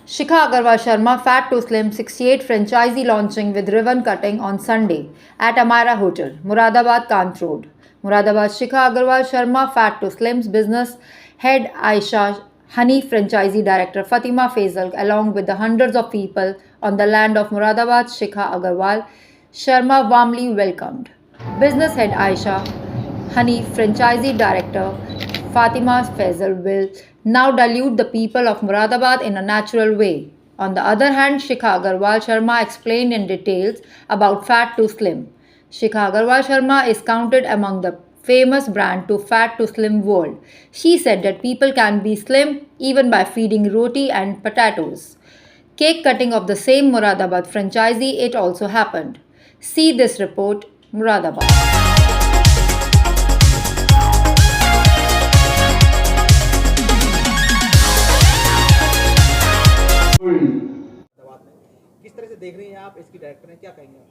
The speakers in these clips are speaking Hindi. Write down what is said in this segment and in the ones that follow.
Shikha Agarwal Sharma Fat to Slim 68 franchisee launching with ribbon cutting on Sunday at Amara Hotel, Muradabad Kant Road. Muradabad Shikha Agarwal Sharma Fat to Slim's business head Aisha Hanif franchisee director Fatima Faisal along with the hundreds of people on the land of Muradabad Shikha Agarwal Sharma warmly welcomed. Business head Aisha Hanif franchisee director Fatima Faisal will now dilute the people of Muradabad in a natural way. On the other hand, Shikha Agarwal Sharma explained in details about Fat to Slim. Shikha Agarwal Sharma is counted among the famous brand to Fat to Slim world. She said that people can be slim even by feeding roti and potatoes. Cake cutting of the same Muradabad franchisee, it also happened. See this report, Muradabad. दवात में किस तरह से देख रही हैं आप, इसकी डायरेक्टर हैं, क्या कहेंगे आप?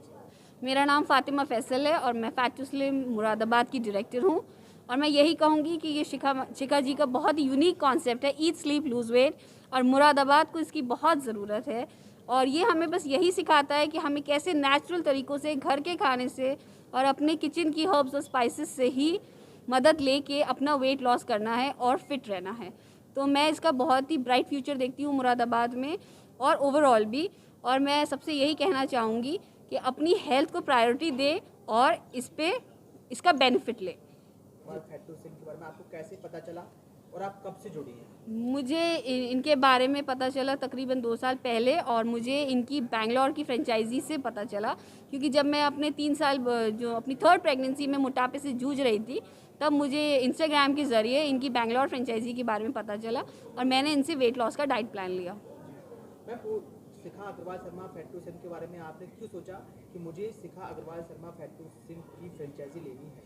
मेरा नाम फातिमा फैसल है और मैं फैट टू स्लिम मुरादाबाद की डायरेक्टर हूँ। और मैं यही कहूँगी कि ये शिखा जी का बहुत ही यूनिक कॉन्सेप्ट है, ईट स्लीप लूज़ वेट, और मुरादाबाद को इसकी बहुत ज़रूरत है। और ये हमें बस यही सिखाता है कि हमें कैसे नेचुरल तरीक़ों से घर के खाने से और अपने किचन की हर्ब्स और स्पाइसेस से ही मदद लेके अपना वेट लॉस करना है और फिट रहना है। तो मैं इसका बहुत ही ब्राइट फ्यूचर देखती हूँ मुरादाबाद में और ओवरऑल भी। और मैं सबसे यही कहना चाहूँगी कि अपनी हेल्थ को प्रायोरिटी दे और इसका बेनिफिट ले। फैट टू स्लिम के बारे में आपको कैसे पता चला और आप कब से जुड़ी हैं? मुझे इनके बारे में पता चला तकरीबन 2 साल पहले, और मुझे इनकी बैंगलोर की फ्रेंचाइजी से पता चला, क्योंकि जब मैं अपने 3 साल जो अपनी 3rd प्रेगनेंसी में मोटापे से जूझ रही थी, तब मुझे इंस्टाग्राम के ज़रिए इनकी बैंगलोर फ्रेंचाइजी के बारे में पता चला और मैंने इनसे वेट लॉस का डाइट प्लान लिया। Shikha Agarwal Sharma fat to slim के बारे में आपने क्यों सोचा कि मुझे Shikha Agarwal Sharma fat to slim की फ्रेंचाइजी लेनी है?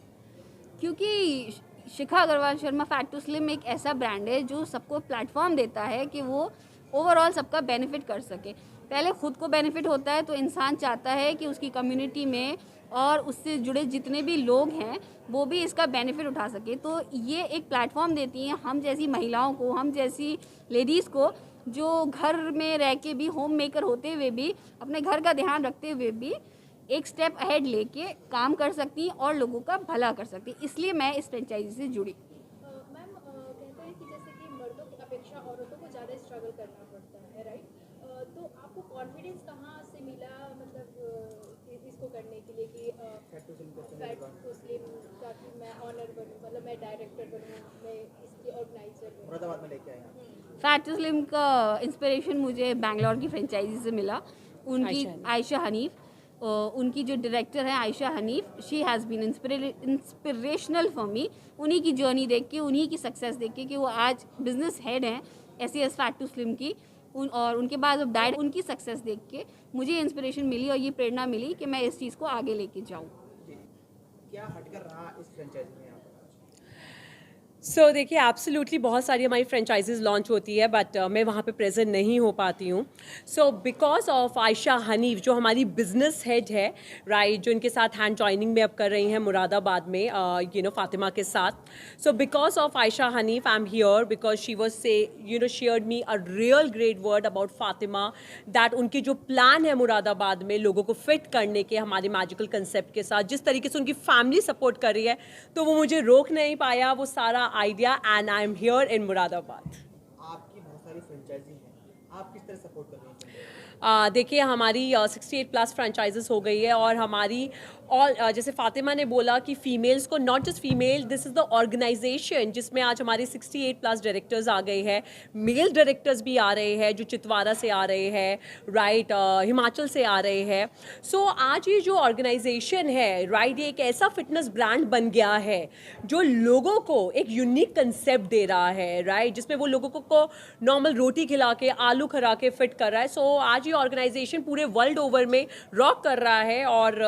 क्योंकि Shikha Agarwal Sharma fat to slim एक ऐसा ब्रांड है जो सबको प्लेटफॉर्म देता है कि वो ओवरऑल सबका बेनिफिट कर सके। पहले ख़ुद को बेनिफिट होता है तो इंसान चाहता है कि उसकी कम्युनिटी में और उससे जुड़े जितने भी लोग हैं वो भी इसका बेनिफिट उठा सके। तो ये एक प्लेटफॉर्म देती है हम जैसी महिलाओं को, हम जैसी लेडीज़ को, जो घर में रह के भी, होम मेकर होते हुए भी, अपने घर का ध्यान रखते हुए भी एक स्टेप अहेड लेके काम कर सकती और लोगों का भला कर सकती। इसलिए मैं इस फ्रेंचाइजी से जुड़ी। मैम कहते हैं कि जैसे कि मर्दों की अपेक्षा औरतों को ज़्यादा स्ट्रगल करना पड़ता है, राइट? तो आपको कॉन्फिडेंस कहाँ से मिला, मतलब इसको करने के लिए कि फैट टू स्लिम का कि मैं ऑनर बनूँ, मतलब मैं डायरेक्टर बनूँ, मैं इसकी ऑर्गेनाइजर बनूँ? मुरादाबाद में लेके आए हैं। फैट टू स्लिम का इंस्पिरेशन मुझे बैंगलोर की फ्रेंचाइजी से मिला। उनकी आयशा हनीफ, उनकी जो डायरेक्टर है Ayesha Hanif, she has been inspirational for me. उन्हीं की जर्नी देख के, उन्हीं की सक्सेस देख के कि वो आज बिजनेस हेड हैं एस फैट टू स्लिम की, और उनके बाद अब डाइट, उनकी सक्सेस देख के मुझे इंस्पिरेशन मिली और ये प्रेरणा मिली कि मैं इस चीज़ को आगे लेके जाऊँ। क्या हटकर रहा इस फ्रेंचाइजी में? सो देखिए, एब्सोल्युटली बहुत सारी हमारी फ्रेंचाइजीज लॉन्च होती है, बट मैं वहाँ पे प्रेजेंट नहीं हो पाती हूँ। सो बिकॉज ऑफ आयशा हनीफ, जो हमारी बिजनेस हेड है, राइट, जो इनके साथ हैंड जॉइनिंग में अब कर रही हैं मुरादाबाद में, फातिमा के साथ। So because of Ayesha Hanif I am here because she was say shared me a real great word about Fatima, that उनकी जो प्लान है मुरादाबाद में लोगों को फिट करने के हमारे मैजिकल कंसेप्ट के साथ, जिस तरीके से उनकी फैमिली सपोर्ट कर रही है, तो वो मुझे रोक नहीं पाया वो सारा idea, and I am here in Moradabad. आपकी बहुत सारी फ्रेंचाइजी हैं, आप किस तरह सपोर्ट कर रहे हैं? देखिए, हमारी 68+ फ्रेंचाइजेस हो गई है, और हमारी ऑल जैसे फातिमा ने बोला कि फ़ीमेल्स को, not just female, this is the organisation जिसमें आज हमारे 68+ डायरेक्टर्स आ गए हैं, मेल डायरेक्टर्स भी आ रहे हैं जो चितवारा से आ रहे हैं, राइट, हिमाचल से आ रहे हैं। सो आज ये जो ऑर्गेनाइजेशन है, राइट, ये एक ऐसा फिटनेस ब्रांड बन गया है जो लोगों को एक यूनिक कंसेप्ट दे रहा है, राइट, जिसमें वो लोगों को नॉर्मल रोटी खिला के, आलू खरा के फिट कर रहा है। सो आज ये ऑर्गेनाइजेशन पूरे वर्ल्ड ओवर में रॉक कर रहा है, और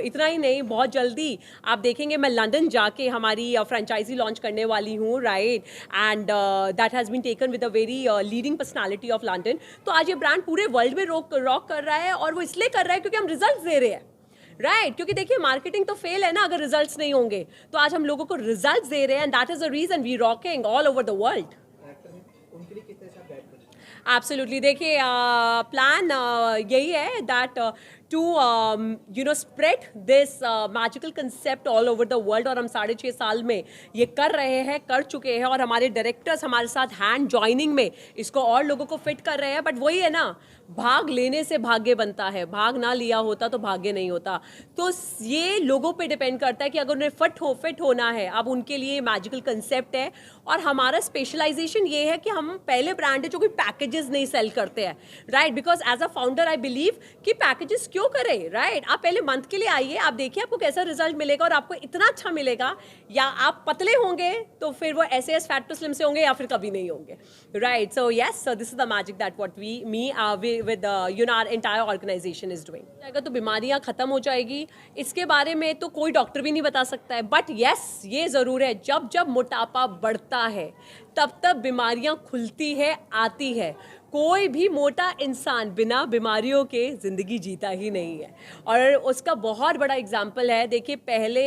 इतना ही नहीं, बहुत जल्दी आप देखेंगे मैं लंदन जाके हमारी फ्रेंचाइजी लॉन्च करने वाली हूँ, right, and that has been taken with a very leading personality of London. तो आज ये ब्रांड पूरे वर्ल्ड में रॉक कर रहा है, और वो इसलिए कर रहा है क्योंकि हम रिजल्ट दे रहे हैं, राइट, क्योंकि देखिए मार्केटिंग तो फेल है ना अगर रिजल्ट्स नहीं होंगे। तो आज हम लोगों को रिजल्ट्स दे रहे हैं, and that is the reason we rocking all over the world. उनके लिए किस तरह से आप गाइड करें? एब्सोल्युटली देखिए प्लान यही है that to spread this magical concept all over the world और हम 6.5 साल में ये कर रहे हैं, कर चुके हैं और हमारे डायरेक्टर्स हमारे साथ हैंड जॉइनिंग में इसको और लोगों को फिट कर रहे हैं। बट वही है ना, भाग लेने से भाग्य बनता है, भाग ना लिया होता तो भाग्य नहीं होता। तो ये लोगों पे डिपेंड करता है कि अगर उन्हें फिट होना है, अब उनके लिए मैजिकल कंसेप्ट है। और हमारा स्पेशलाइजेशन ये है कि हम पहले ब्रांड है जो कोई पैकेजेस नहीं सेल करते हैं, right. Because as a founder I believe कि पैकेजेस क्यों करें, राइट। आप पहले मंथ के लिए आइए, आप देखिए आपको कैसा रिजल्ट मिलेगा और आपको इतना अच्छा मिलेगा, या आप पतले होंगे तो फिर वो ऐसे फैट टू स्लिम से होंगे या फिर कभी नहीं होंगे, right. So yes, so this is the magic that what we with our entire organization is doing। अगर तो बीमारियां खत्म हो जाएगी इसके बारे में तो कोई डॉक्टर भी नहीं बता सकता है। बट यस, ये ज़रूर है, जब जब मोटापा बढ़ता है तब तब बीमारियां खुलती है, आती है। कोई भी मोटा इंसान बिना बीमारियों के ज़िंदगी जीता ही नहीं है। और उसका बहुत बड़ा एग्जाम्पल है, देखिए पहले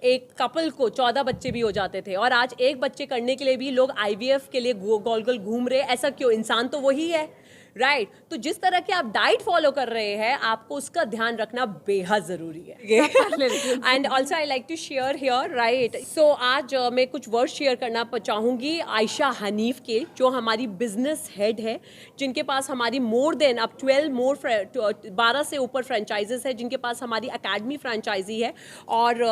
एक कपल को 14 बच्चे भी हो जाते थे और आज एक बच्चे करने के लिए भी लोग IVF के लिए गोल गोल घूम रहे। ऐसा क्यों? इंसान तो वही है, राइट। तो जिस तरह के आप डाइट फॉलो कर रहे हैं आपको उसका ध्यान रखना बेहद ज़रूरी है। And also I like to share here, right. So आज मैं कुछ वर्ड शेयर करना चाहूँगी आयशा हनीफ के, जो हमारी बिजनेस हेड है, जिनके पास हमारी मोर देन अब 12 से ऊपर फ्रेंचाइजेस है, जिनके पास हमारी अकेडमी फ्रेंचाइजी है। और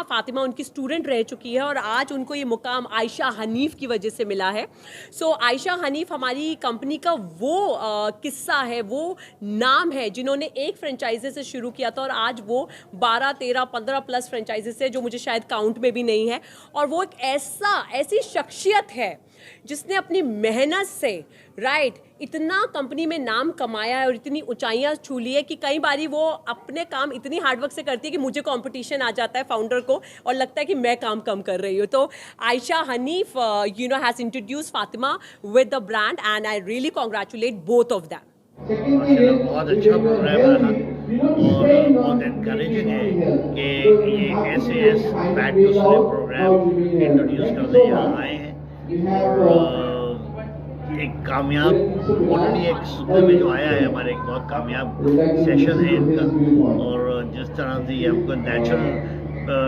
फातिमा उनकी स्टूडेंट रह चुकी है और आज उनको ये मुकाम आयशा हनीफ की वजह से मिला है। सो आयशा हनीफ हमारी कंपनी का वो किस्सा है, वो नाम है जिन्होंने एक फ्रेंचाइजी से शुरू किया था और आज वो 12, 13, 15 प्लस फ्रेंचाइजी से, जो मुझे शायद काउंट में भी नहीं है। और वो एक ऐसी शख्सियत है जिसने अपनी मेहनत से, राइट, इतना कंपनी में नाम कमाया है और इतनी ऊंचाइयां छू ली है कि कई बारी वो अपने काम इतनी हार्डवर्क से करती है कि मुझे कंपटीशन आ जाता है फाउंडर को और लगता है कि मैं काम कम कर रही हूँ। तो Ayesha Hanif has introduce Fatima with the brand and I really congratulate both of them. बहुत अच्छा प्रोग्राम रहा और बहुत इनकरेजिंग है कि ये SAS fat to slim programme introduce करने यहाँ आए हैं। और एक कामयाब ऑलरेडी एक सुबह में जो आया है हमारे, एक बहुत कामयाब सेशन है इनका। और जिस तरह से ये हमको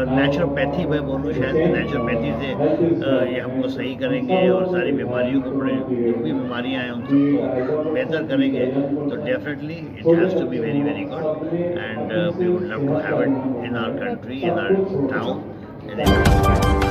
नेचुरोपैथी में बोलूँ, शायद नेचुरोपैथी से ये हमको सही करेंगे और सारी बीमारियों को, बड़े जो भी बीमारियाँ हैं उन सबको बेहतर करेंगे। तो definitely it has to be very very good and we would love to have it in our country, in our town.